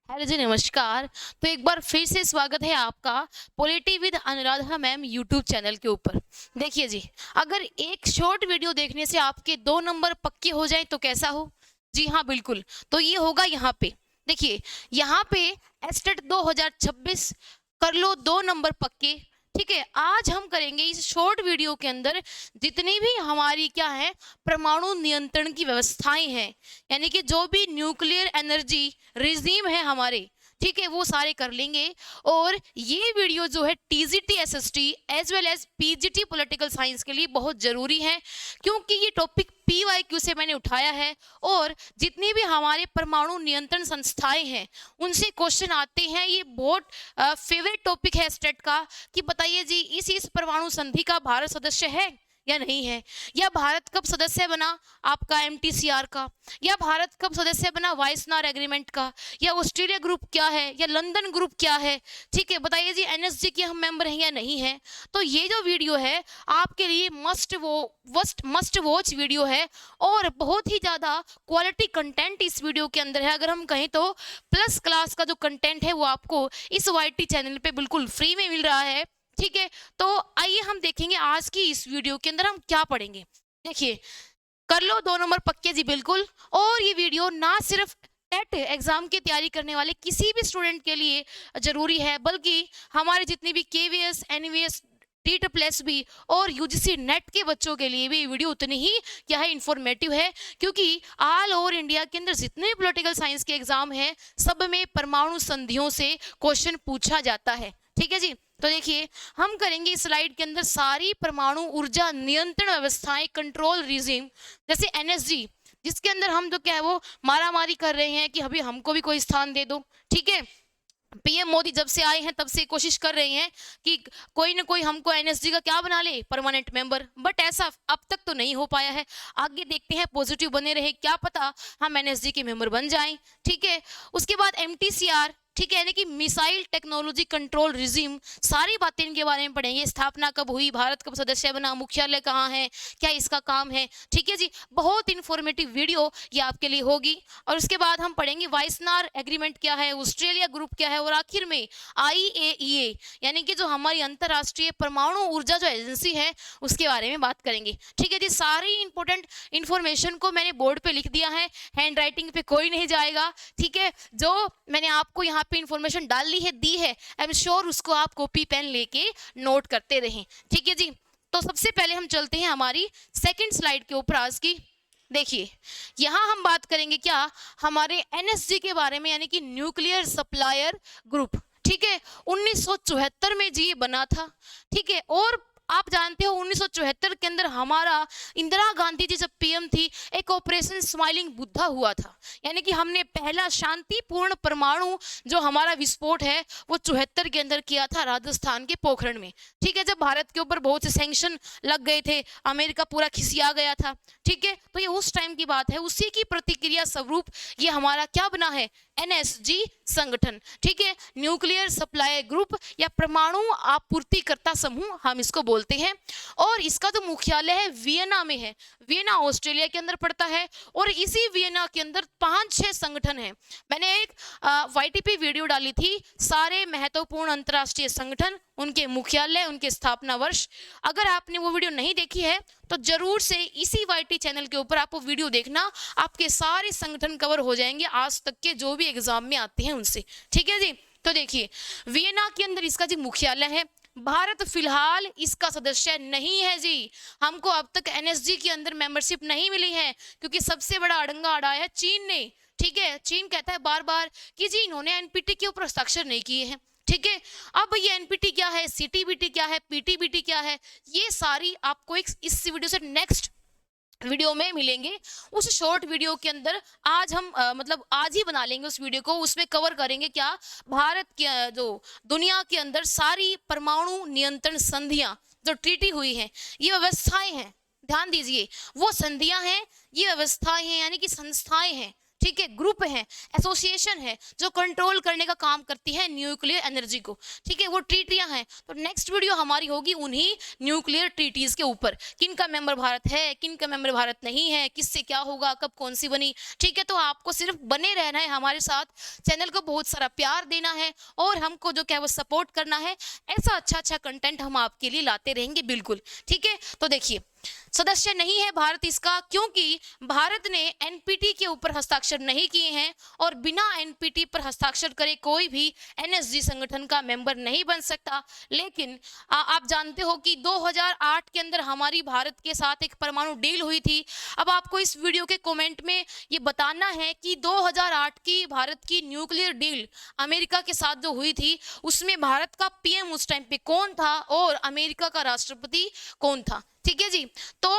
Hello जी, नमस्कार। तो एक बार फिर से स्वागत है आपका polity with Anuradha ma'am YouTube channel के ऊपर। देखिए जी, अगर एक शॉर्ट वीडियो देखने से आपके 2 नंबर पक्के हो जाएं तो कैसा हो? जी हाँ, बिल्कुल। तो ये होगा यहाँ पे। देखिए, यहाँ पे एस्टेट 2026 कर लो 2 नंबर पक्के। ठीक है, आज हम करेंगे इस शॉर्ट वीडियो के अंदर जितनी भी हमारी क्या है परमाणु नियंत्रण की व्यवस्थाएं हैं, यानी कि जो भी न्यूक्लियर एनर्जी रिजीम है हमारे, ठीक है, वो सारे कर लेंगे। और ये वीडियो जो है TGT SST as well as PGT political science के लिए बहुत जरूरी है, क्योंकि ये टॉपिक पीवाईक्यू से मैंने उठाया है। और जितनी भी हमारे परमाणु नियंत्रण संस्थाएं हैं उनसे क्वेश्चन आते हैं। ये बहुत फेवरेट टॉपिक है स्टेट का कि बताइए जी, इस परमाणु संधि का भारत सदस्य है या नहीं है, या भारत कब सदस्य बना आपका एमटीसीआर का, या भारत कब सदस्य बना वाइसनार एग्रीमेंट का, या ऑस्ट्रेलिया ग्रुप क्या है, या लंदन ग्रुप क्या है। ठीक है, बताइए जी एनएसजी के हम मेंबर हैं या नहीं है। तो ये जो वीडियो है आपके लिए मस्ट वॉच वीडियो है, और बहुत ही ज़्यादा क्वालिटी कंटेंट इस वीडियो के अंदर है। अगर हम कहें तो प्लस क्लास का जो कंटेंट है वो आपको इस वाईटी चैनल पे बिल्कुल फ्री में मिल रहा है। ठीक है, तो आइए हम देखेंगे आज की इस वीडियो के अंदर हम क्या पढ़ेंगे। देखिए, कर लो 2 नंबर पक्के जी, बिल्कुल। और ये वीडियो ना सिर्फ टेट एग्जाम की तैयारी करने वाले किसी भी स्टूडेंट के लिए जरूरी है, बल्कि हमारे जितने भी केवीएस एनवीएस टीट प्लस भी और यूजीसी नेट के बच्चों के लिए भी वीडियो उतनी ही क्या है इंफॉर्मेटिव है, क्योंकि ऑल ओवर इंडिया के अंदर जितने भी पॉलिटिकल साइंस के एग्जाम हैं सब में परमाणु संधियों से क्वेश्चन पूछा जाता है। ठीक है जी, तो देखिए, हम करेंगे इस स्लाइड के अंदर सारी परमाणु ऊर्जा नियंत्रण व्यवस्थाएं, कंट्रोल रिजीम, जैसे एनएसजी, जिसके अंदर हम तो क्या है वो मारामारी कर रहे हैं कि अभी हमको भी कोई स्थान दे दो। ठीक है, पीएम मोदी जब से आए हैं तब से कोशिश कर रहे हैं कि कोई ना कोई हमको एनएसजी का क्या बना ले, परमानेंट मेंबर, बट ऐसा अब तक तो नहीं हो पाया है। आगे देखते हैं, पॉजिटिव बने रहे, क्या पता हम एनएसजी के मेंबर बन जाएं। ठीक है, उसके बाद एमटीसीआर, ठीक है, यानी कि मिसाइल टेक्नोलॉजी कंट्रोल रिजीम, सारी बातें इनके बारे में पढ़ेंगे। स्थापना कब हुई, भारत कब सदस्य बना, मुख्यालय कहाँ है, क्या इसका काम है। ठीक है जी, बहुत इंफॉर्मेटिव वीडियो ये आपके लिए होगी। और उसके बाद हम पढ़ेंगे वाइसनार एग्रीमेंट क्या है, ऑस्ट्रेलिया ग्रुप क्या है, और आखिर में आईएईए, यानी कि जो हमारी अंतरराष्ट्रीय परमाणु ऊर्जा जो एजेंसी है उसके बारे में बात करेंगे। ठीक है जी, सारी इंपॉर्टेंट इंफॉर्मेशन को मैंने बोर्ड पे लिख दिया है, हैंड राइटिंग पे कोई नहीं जाएगा। ठीक है, जो मैंने आपको यहाँ पे इंफॉर्मेशन डाल दी है, आई एम श्योर उसको आप कॉपी पेन लेके नोट करते रहें। ठीक है जी, तो सबसे पहले हम चलते हैं हमारी सेकंड स्लाइड के ऊपर आज की। देखिए, यहाँ हम बात करेंगे क्या, हमारे एनएसजी के बारे में, यानी कि न्यूक्लियर सप्लायर ग्रुप। ठीक है, 1974 में जी ये बना था। ठीक है, और आप जानते हो 1974 के अंदर हमारा इंदिरा गांधी जी जब पीएम थी, एक ऑपरेशन स्माइलिंग बुद्धा हुआ था, यानी कि हमने पहला शांतिपूर्ण परमाणु जो हमारा विस्फोट है वो 74 के अंदर किया था राजस्थान के पोखरण में। ठीक है, जब भारत के ऊपर बहुत से सैंक्शन लग गए थे, अमेरिका पूरा खिसिया गया था। ठीक है, तो ये उस टाइम की बात है, उसी की प्रतिक्रिया स्वरूप ये हमारा क्या बना है, एनएसजी संगठन। ठीक है, न्यूक्लियर सप्लाई ग्रुप या परमाणु आपूर्तिकर्ता समूह हम इसको बोलते हैं। और इसका जो मुख्यालय है वियना में है, वियना ऑस्ट्रेलिया के अंदर पड़ता है। और इसी वियना के अंदर 5-6 संगठन हैं। मैंने एक वाईटीपी वीडियो डाली थी, सारे महत्वपूर्ण अंतर्राष्ट्रीय संगठन, उनके मुख्यालय, उनके स्थापना वर्ष। अगर आपने वो वीडियो नहीं देखी है तो जरूर से इसी वाईटी चैनल के ऊपर आप वो वीडियो देखना, आपके सारे संगठन कवर हो जाएंगे आज तक के जो भी एग्जाम में आते हैं उनसे। ठीक है जी, तो देखिए, वियना के अंदर इसका जी मुख्यालय है। भारत फिलहाल इसका सदस्य नहीं है जी, हमको अब तक एनएसजी के अंदर मेंबरशिप नहीं मिली है, क्योंकि सबसे बड़ा अड़ंगा अड़ाया है चीन ने। ठीक है, चीन कहता है बार बार कि जी इन्होंने एनपीटी के ऊपर हस्ताक्षर नहीं किए हैं। ठीक है, अब ये एनपीटी क्या है, सीटीबीटी क्या है, पीटीबीटी क्या है, ये सारी आपको एक इस वीडियो से नेक्स्ट वीडियो में मिलेंगे। उस शॉर्ट वीडियो के अंदर आज हम मतलब आज ही बना लेंगे उस वीडियो को, उसमें कवर करेंगे क्या, भारत के जो दुनिया के अंदर सारी परमाणु नियंत्रण संधियां जो ट्रीटी हुई हैं, ये व्यवस्थाएं हैं, ध्यान दीजिए, वो संधियां हैं, ये व्यवस्थाएं हैं, यानी कि संस्थाएं हैं। ठीक है, ग्रुप है, एसोसिएशन है जो कंट्रोल करने का काम करती है न्यूक्लियर एनर्जी को, ठीक है, वो ट्रीटियां हैं। तो नेक्स्ट वीडियो हमारी होगी उन्हीं न्यूक्लियर ट्रीटीज के ऊपर, किन का मेंबर भारत है, किन का मेंबर भारत नहीं है, किससे क्या होगा, कब कौन सी बनी, ठीक है। तो आपको सिर्फ बने रहना है हमारे साथ, चैनल को बहुत सारा प्यार देना है और हमको जो क्या है वो सपोर्ट करना है। ऐसा अच्छा अच्छा कंटेंट हम आपके लिए लाते रहेंगे, बिल्कुल, ठीक है। तो देखिए, सदस्य नहीं है भारत इसका, क्योंकि भारत ने एनपीटी के ऊपर हस्ताक्षर नहीं किए हैं और बिना एनपीटी पर हस्ताक्षर करे कोई भी एनएसजी संगठन का मेंबर नहीं बन सकता। लेकिन आप जानते हो कि 2008 के अंदर हमारी भारत के साथ एक परमाणु डील हुई थी। अब आपको इस वीडियो के कमेंट में ये बताना है कि 2008 की भारत की न्यूक्लियर डील अमेरिका के साथ जो हुई थी उसमें भारत का पीएम उस टाइम पे कौन था और अमेरिका का राष्ट्रपति कौन था, ठीक है जी। तो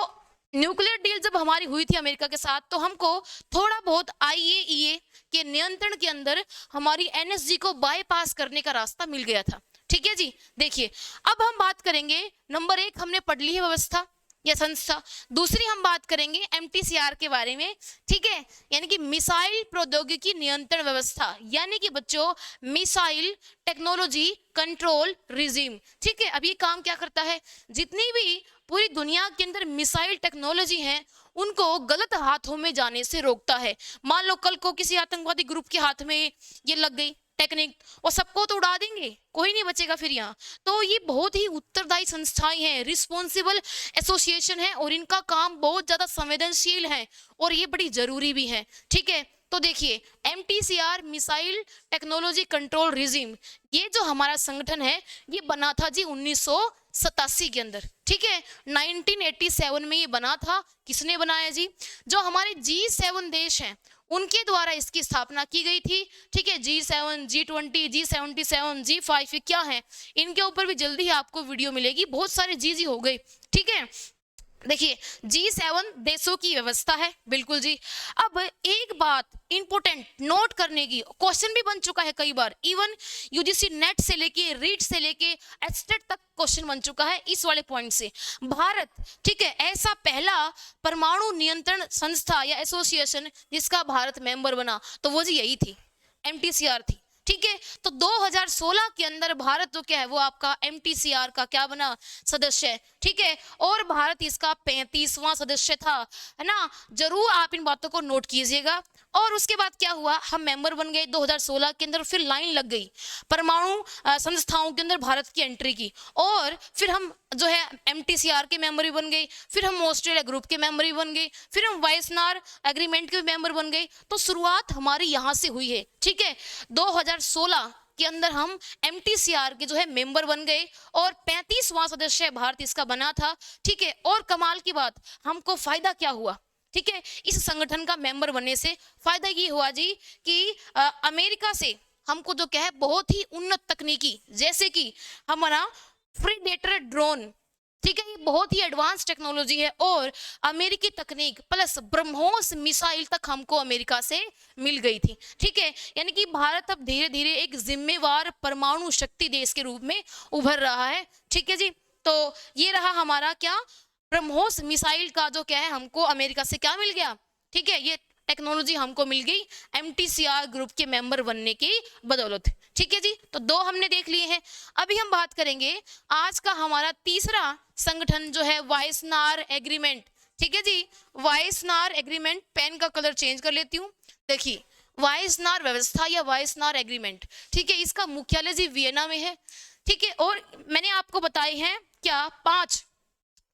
न्यूक्लियर डील जब हमारी हुई थी अमेरिका के साथ तो हमको थोड़ा बहुत आईएईए के नियंत्रण के अंदर हमारी एनएसजी को बाईपास करने का रास्ता मिल गया था, ठीक है जी। देखिए, अब हम बात करेंगे, नंबर 1 हमने पढ़ ली है व्यवस्था या संस्था, दूसरी हम बात करेंगे एमटीसीआर के बारे में, ठीक है, यानी कि मिसाइल प्रौद्योगिकी नियंत्रण व्यवस्था, यानी कि बच्चों मिसाइल टेक्नोलॉजी कंट्रोल रिजीम, ठीक है। अब ये काम क्या करता है, जितनी भी पूरी दुनिया के अंदर मिसाइल टेक्नोलॉजी है उनको गलत हाथों में जाने से रोकता है। मान लो कल को किसी आतंकवादी ग्रुप के हाथ में ये लग गई टेक्निक, और सबको तो उड़ा देंगे, कोई नहीं बचेगा फिर यहाँ। तो ये बहुत ही उत्तरदायी संस्थाएं हैं, रिस्पॉन्सिबल एसोसिएशन है और इनका काम बहुत ज्यादा संवेदनशील है और ये बड़ी जरूरी भी है, ठीक है। तो देखिए, MTCR missile technology control regime, ये जो हमारा संगठन है ये बना था जी 1987 के अंदर, ठीक है। 1987 में ये बना था। किसने बनाया जी, जो हमारे G7 देश हैं उनके द्वारा इसकी स्थापना की गई थी, ठीक है। G7, G20, G77, G5 क्या है, इनके ऊपर भी जल्दी ही आपको वीडियो मिलेगी, बहुत सारे जी हो गए, ठीक है। देखिए, G7 देशों की व्यवस्था है, बिल्कुल जी। अब एक बात इंपोर्टेंट नोट करने की, क्वेश्चन भी बन चुका है कई बार, इवन यूजीसी नेट से लेके रीट से लेके एस्टेट तक क्वेश्चन बन चुका है इस वाले पॉइंट से। भारत, ठीक है, ऐसा पहला परमाणु नियंत्रण संस्था या एसोसिएशन जिसका भारत मेंबर बना, तो वो जी यही थी, एमटीसीआर थी, ठीक है। तो 2016 के अंदर भारत जो क्या है वो आपका एमटीसीआर का क्या बना, सदस्य है, ठीक है। और भारत इसका 35वां सदस्य था, है ना। जरूर आप इन बातों को नोट कीजिएगा। और उसके बाद क्या हुआ, हम मेंबर बन गए 2016 के अंदर, फिर लाइन लग गई परमाणु संस्थाओं के अंदर भारत की एंट्री की, और फिर हम जो है एमटीसीआर के मेंबर भी बन गए, फिर हम ऑस्ट्रेलिया ग्रुप के मेंबर भी बन गए, फिर हम वाइसनार एग्रीमेंट के मेंबर बन गए। तो शुरुआत हमारी यहाँ से हुई है, ठीक है। 2016 के अंदर हम एमटीसीआर के जो है मेंबर बन गए और 35वां सदस्य भारत इसका बना था, ठीक है। और कमाल की बात, हमको फायदा क्या हुआ, ठीक है, इस संगठन का मेंबर बनने से फायदा ये हुआ जी कि अमेरिका से हमको जो क्या है बहुत ही उन्नत तकनीकी, जैसे कि हमारा प्रीडेटर ड्रोन, ठीक है, ये बहुत ही एडवांस टेक्नोलॉजी है, और अमेरिकी तकनीक प्लस ब्रह्मोस मिसाइल तक हमको अमेरिका से मिल गई थी, ठीक है। यानी कि भारत अब धीरे धीरे एक जिम्मेवार परमाणु शक्ति देश के रूप में उभर रहा है, ठीक है जी। तो ये रहा हमारा क्या, ब्रह्मोस मिसाइल का जो क्या है हमको अमेरिका से क्या मिल गया, ठीक है, ये टेक्नोलॉजी हमको मिल गई एमटीसीआर ग्रुप के मेंबर बनने की बदौलत, ठीक है जी। तो 2 हमने देख लिए हैं। अभी हम बात करेंगे आज का हमारा तीसरा संगठन जो है वाइसनार एग्रीमेंट, ठीक है जी। वाइसनार एग्रीमेंट, पेन का कलर चेंज कर लेती हूँ। देखिए, वाइसनार व्यवस्था या वाइसनार एग्रीमेंट, ठीक है, इसका मुख्यालय जी वियना में है, ठीक है। और मैंने आपको बताई है क्या 5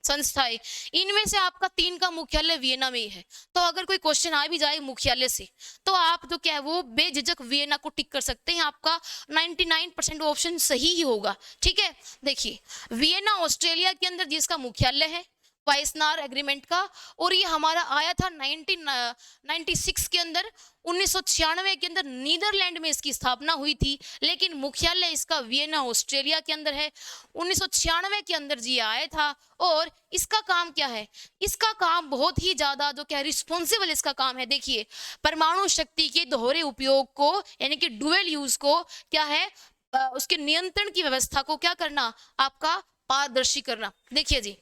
संस्थाएं, इनमें से आपका 3 का मुख्यालय वियना में ही है। तो अगर कोई क्वेश्चन आ भी जाए मुख्यालय से तो आप तो क्या है वो बेझिझक वियना को टिक कर सकते हैं, आपका 99% ऑप्शन सही ही होगा, ठीक है। देखिए, वियना ऑस्ट्रेलिया के अंदर जिसका मुख्यालय है वाइसनार एग्रीमेंट का, और ये हमारा आया था 1996 के अंदर। 1996 के अंदर नीदरलैंड में इसकी स्थापना हुई थी, लेकिन मुख्यालय इसका वियना ऑस्ट्रेलिया के अंदर है। 1996 के अंदर जी आया था, और इसका काम क्या है, इसका काम बहुत ही ज्यादा जो क्या रिस्पॉन्सिबल इसका काम है। देखिए, परमाणु शक्ति के दोहरे उपयोग को यानी कि डुअल यूज को क्या है, उसके नियंत्रण की व्यवस्था को क्या करना, आपका पारदर्शी करना। देखिए जी,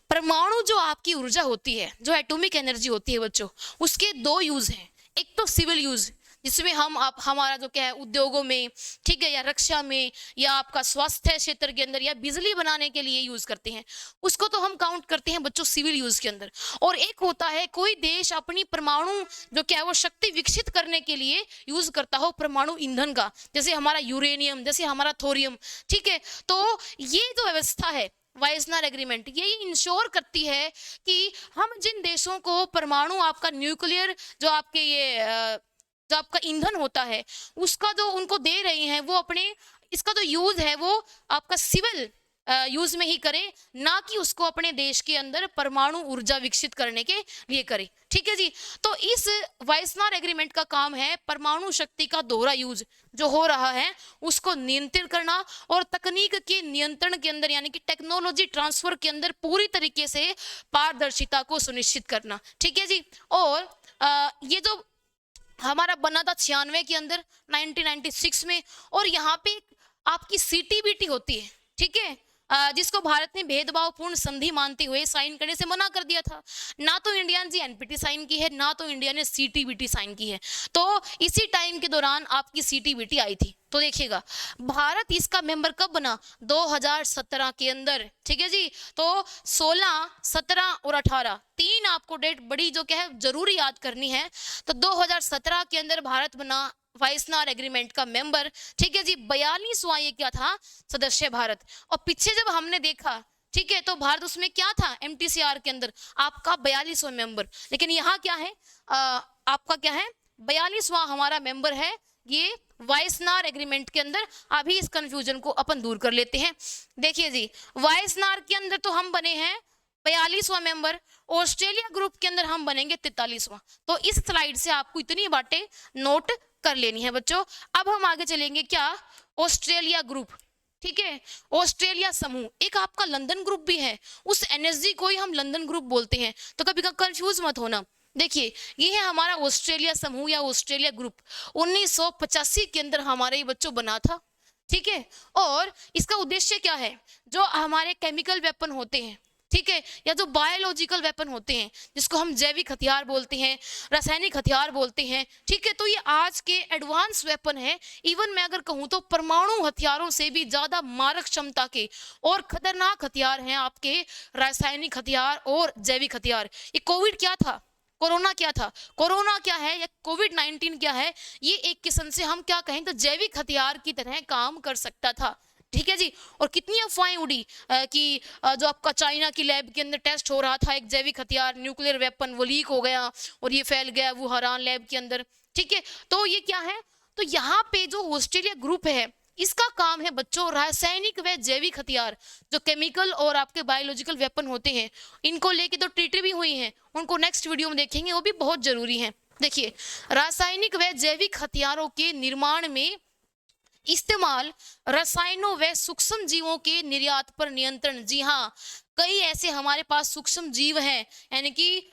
परमाणु जो आपकी ऊर्जा होती है, जो एटॉमिक एनर्जी होती है बच्चों, उसके 2 यूज हैं। एक तो सिविल यूज, जिसमें हम आप हमारा जो क्या है उद्योगों में, ठीक है, या रक्षा में, या आपका स्वास्थ्य क्षेत्र के अंदर, या बिजली बनाने के लिए यूज करते हैं, उसको तो हम काउंट करते हैं बच्चों सिविल यूज के अंदर। और एक होता है कोई देश अपनी परमाणु जो क्या है वो शक्ति विकसित करने के लिए यूज करता हो परमाणु ईंधन का, जैसे हमारा यूरेनियम, जैसे हमारा थोरियम, ठीक है। तो ये जो व्यवस्था है वाइसनर एग्रीमेंट, ये इंश्योर करती है कि हम जिन देशों को परमाणु आपका न्यूक्लियर जो आपके ये जो आपका ईंधन होता है उसका जो उनको दे रहे हैं, वो अपने इसका जो यूज है वो आपका सिविल यूज में ही करे, ना कि उसको अपने देश के अंदर परमाणु ऊर्जा विकसित करने के लिए करे, ठीक है जी। तो इस वाइसनर एग्रीमेंट का काम है परमाणु शक्ति का दोहरा यूज जो हो रहा है उसको नियंत्रित करना, और तकनीक के नियंत्रण के अंदर यानी कि टेक्नोलॉजी ट्रांसफर के अंदर पूरी तरीके से पारदर्शिता को सुनिश्चित करना, ठीक है जी। और ये जो हमारा बना था 96 के अंदर 1996 में, और यहाँ पे आपकी सीटीबीटी होती है, ठीक है, जिसको भारत ने भेदभावपूर्ण संधि मानते हुए साइन करने से मना कर दिया था। ना तो इंडिया ने एनपीटी साइन की है, ना तो इंडिया ने सीटीबीटी साइन की है। तो इसी टाइम के दौरान आपकी सीटीबीटी आई थी। तो देखिएगा भारत इसका मेंबर कब बना, 2017 के अंदर, ठीक है जी। तो 16, 17 और 18 तीन आपको डेट बड़ी जो क्या है जरूरी याद करनी है। तो 2017 के अंदर भारत बना वाइसनर एग्रीमेंट का मेंबर, ठीक है जी। 42वां ये क्या था सदस्य भारत। और पीछे जब हमने देखा, ठीक है, तो भारत उसमें क्या था एमटीसीआर के अंदर आपका 42वां मेंबर, लेकिन यहाँ क्या है आपका क्या है 42वां हमारा मेंबर है ये वाइसनर एग्रीमेंट के अंदर। अभी इस कंफ्यूजन को अपन दूर कर लेते हैं। देखिए जी वाइसनर के अंदर तो हम बने हैं 42वां मेंबर, ऑस्ट्रेलिया ग्रुप के अंदर हम बनेंगे 43वां। तो इस स्लाइड से आपको इतनी बातें नोट कर लेनी है बच्चों। अब हम आगे चलेंगे क्या, ऑस्ट्रेलिया ग्रुप, ठीक है, ऑस्ट्रेलिया समूह। एक आपका लंदन ग्रुप भी है, उस एनएसजी को ही हम लंदन ग्रुप बोलते हैं, तो कभी कंफ्यूज मत होना। देखिए ये है हमारा ऑस्ट्रेलिया समूह या ऑस्ट्रेलिया ग्रुप, 1985 के अंदर हमारे बच्चों बना था, ठीक है। और इसका उद्देश्य क्या है, जो हमारे केमिकल वेपन होते हैं, ठीक है, या जो बायोलॉजिकल वेपन होते हैं जिसको हम जैविक हथियार बोलते हैं, रासायनिक हथियार बोलते हैं, ठीक है, तो ये आज के एडवांस वेपन है। इवन मैं अगर कहूँ तो परमाणु हथियारों से भी ज्यादा मारक क्षमता के और खतरनाक हथियार हैं आपके रासायनिक हथियार और जैविक हथियार। ये कोविड क्या था, कोरोना क्या था, कोरोना क्या है या कोविड-19 क्या है, ये एक किस्म से हम क्या कहें तो जैविक हथियार की तरह काम कर सकता था, ठीक है जी। और कितनी अफवाहें उड़ी कि जो आपका चाइना की लैब के अंदर टेस्ट हो रहा था एक जैविक हथियार न्यूक्लियर वेपन, वो लीक हो गया और ये फैल गया वुहान लैब के अंदर, ठीक है। तो ये क्या है, तो यहाँ पे जो ऑस्ट्रेलिया ग्रुप है इसका काम है बच्चों रासायनिक व जैविक हथियार जो केमिकल और आपके बायोलॉजिकल वेपन होते हैं, इनको लेके तो ट्रीटी भी हुई हैं, उनको नेक्स्ट वीडियो में देखेंगे, वो भी बहुत जरूरी है। देखिए रासायनिक व जैविक हथियारों के निर्माण में इस्तेमाल, रसायनों व सूक्ष्म जीवों के निर्यात पर नियंत्रण। जी हाँ, कई ऐसे हमारे पास सूक्ष्म जीव हैं, यानी कि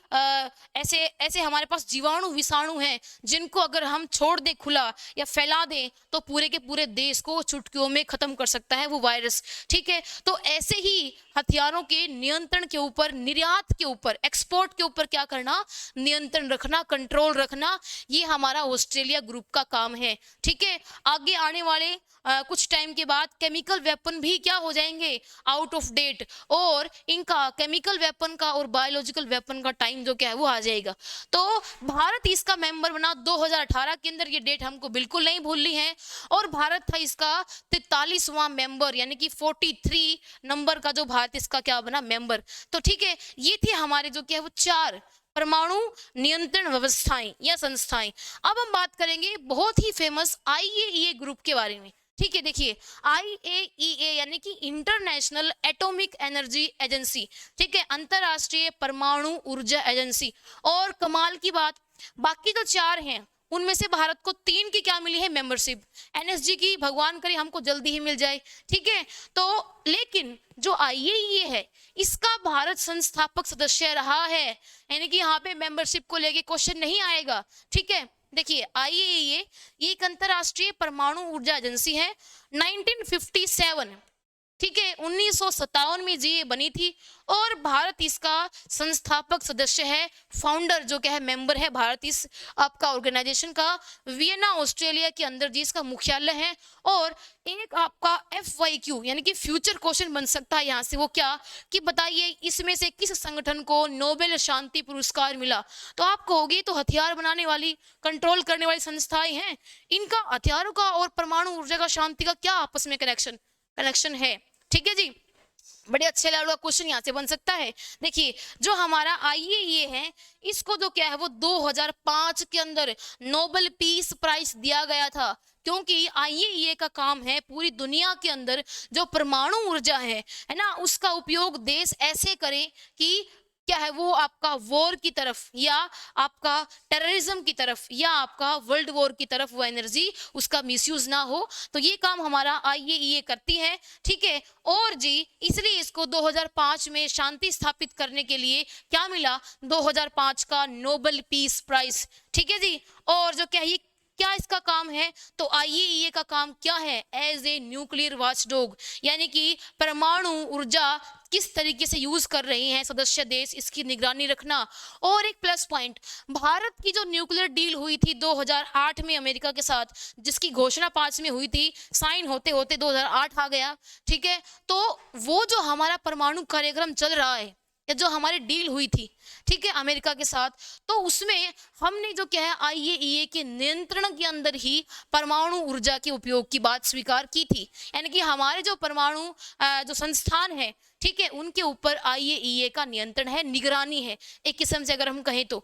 ऐसे ऐसे हमारे पास जीवाणु विषाणु हैं जिनको अगर हम छोड़ दें खुला या फैला दें तो पूरे के पूरे देश को चुटकियों में खत्म कर सकता है वो वायरस, ठीक है। तो ऐसे ही हथियारों के नियंत्रण के ऊपर, निर्यात के ऊपर, एक्सपोर्ट के ऊपर क्या करना, नियंत्रण रखना, कंट्रोल रखना, ये हमारा ऑस्ट्रेलिया ग्रुप का काम है, ठीक है। आगे आने वाले कुछ टाइम के बाद केमिकल वेपन भी क्या हो जाएंगे, आउट ऑफ डेट, और इनका केमिकल वेपन का और बायोलॉजिकल वेपन का टाइम जो क्या है वो आ जाएगा। तो भारत इसका मेंबर बना 2018 के अंदर, ये डेट हमको बिल्कुल नहीं भूलनी है। और भारत था इसका 43वां मेंबर, यानी कि 43 नंबर का जो भारत इसका क्या बना मेंबर। तो ठीक है, ये थे हमारे जो क्या है वो 4 परमाणु नियंत्रण व्यवस्थाएं या संस्थाएं। अब हम बात करेंगे बहुत ही फेमस IAEA ग्रुप के बारे में, ठीक है। देखिए IAEA यानी कि इंटरनेशनल एटॉमिक एनर्जी एजेंसी, ठीक है, अंतरराष्ट्रीय परमाणु ऊर्जा एजेंसी। और कमाल की बात, बाकी जो 4 हैं उनमें से भारत को 3 की क्या मिली है मेंबरशिप, NSG की भगवान करे हमको जल्दी ही मिल जाए, ठीक है। तो लेकिन जो IAEA है इसका भारत संस्थापक सदस्य रहा है, यानी कि यहाँ पे मेंबरशिप को लेके क्वेश्चन नहीं आएगा, ठीक है। देखिए IAEA ये एक अंतरराष्ट्रीय परमाणु ऊर्जा एजेंसी है। 1957, ठीक है, 1957 में जी ये बनी थी और भारत इसका संस्थापक सदस्य है, फाउंडर जो क्या है, मेंबर है भारत इस आपका ऑर्गेनाइजेशन का। वियना ऑस्ट्रेलिया के अंदर जी इसका मुख्यालय है। और एक आपका FYQ यानी कि फ्यूचर क्वेश्चन बन सकता है यहाँ से, वो क्या कि बताइए इसमें से किस संगठन को नोबेल शांति पुरस्कार मिला। तो आप कहोगे तो हथियार बनाने वाली, कंट्रोल करने वाली संस्थाएं हैं, इनका हथियारों का और परमाणु ऊर्जा का, शांति का क्या आपस में कनेक्शन है। ठीक है जी, बड़े अच्छे लेवल का क्वेश्चन यहाँ से बन सकता है। देखिए जो हमारा IAEA है, इसको जो क्या है वो 2005 के अंदर नोबेल पीस प्राइज दिया गया था, क्योंकि IAEA का काम है पूरी दुनिया के अंदर जो परमाणु ऊर्जा है ना, उसका उपयोग देश ऐसे करे कि क्या है वो आपका वॉर की तरफ या आपका टेररिज्म की तरफ या आपका वर्ल्ड वॉर की तरफ वो एनर्जी उसका मिसयूज ना हो। तो ये काम हमारा IAEA करती है। ठीक है, और जी इसलिए इसको 2005 में शांति स्थापित करने के लिए क्या मिला, 2005 का नोबेल पीस प्राइज। ठीक है जी, और जो क्या इसका काम है, तो IAEA का काम क्या है, एज ए न्यूक्लियर वॉचडॉग, यानी कि परमाणु ऊर्जा किस तरीके से यूज कर रहे हैं सदस्य देश, इसकी निगरानी रखना। और एक प्लस पॉइंट, भारत की जो न्यूक्लियर डील हुई थी 2008 में अमेरिका के साथ, जिसकी घोषणा 5 में हुई थी, साइन होते होते 2008 आ गया। ठीक है, तो वो जो हमारा परमाणु कार्यक्रम चल रहा है या जो हमारी डील हुई थी, ठीक है, अमेरिका के साथ, तो उसमें हमने जो क्या है IAEA के नियंत्रण के अंदर ही परमाणु ऊर्जा के उपयोग की बात स्वीकार की थी। यानी कि हमारे जो परमाणु जो संस्थान है, ठीक है, उनके ऊपर IAEA का नियंत्रण है, निगरानी है एक किस्म से अगर हम कहें तो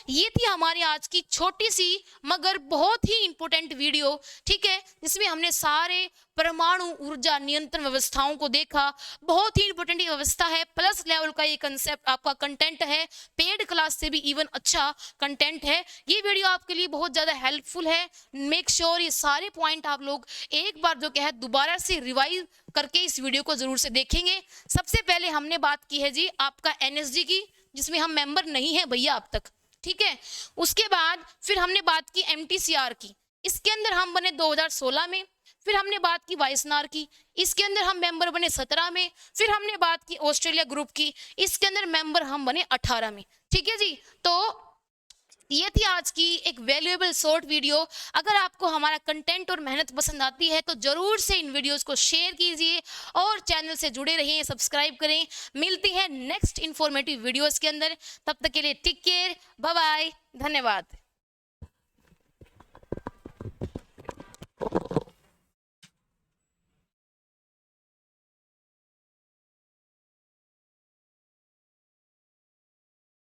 ये थी हमारी आज की छोटी सी मगर बहुत ही इंपॉर्टेंट वीडियो। ठीक है, जिसमें हमने सारे परमाणु ऊर्जा नियंत्रण व्यवस्थाओं को देखा। बहुत ही इंपॉर्टेंट व्यवस्था है, प्लस लेवल का ये कंसेप्ट आपका कंटेंट है, पेड क्लास से भी इवन अच्छा कंटेंट है। ये वीडियो आपके लिए बहुत ज़्यादा हेल्पफुल है। मेक श्योर ये सारे पॉइंट आप लोग एक बार जो क्या है दोबारा से रिवाइज करके इस वीडियो को जरूर से देखेंगे। सबसे पहले हमने बात की है जी आपका NSG की, जिसमें हम मेंबर नहीं है भैया अब तक। ठीक है, उसके बाद फिर हमने बात की MTCR की, इसके अंदर हम बने 2016 में। फिर हमने बात की वाइसनार की, इसके अंदर हम मेंबर बने 17 में। फिर हमने बात की ऑस्ट्रेलिया ग्रुप की, इसके अंदर मेंबर हम बने 18 में। ठीक है जी, तो ये थी आज की एक वैल्यूएबल शॉर्ट वीडियो। अगर आपको हमारा कंटेंट और मेहनत पसंद आती है तो जरूर से इन वीडियोस को शेयर कीजिए और चैनल से जुड़े रहिए, सब्सक्राइब करें। मिलती है नेक्स्ट इंफॉर्मेटिव वीडियोस के अंदर, तब तक के लिए टेक केयर, बाय बाय, धन्यवाद।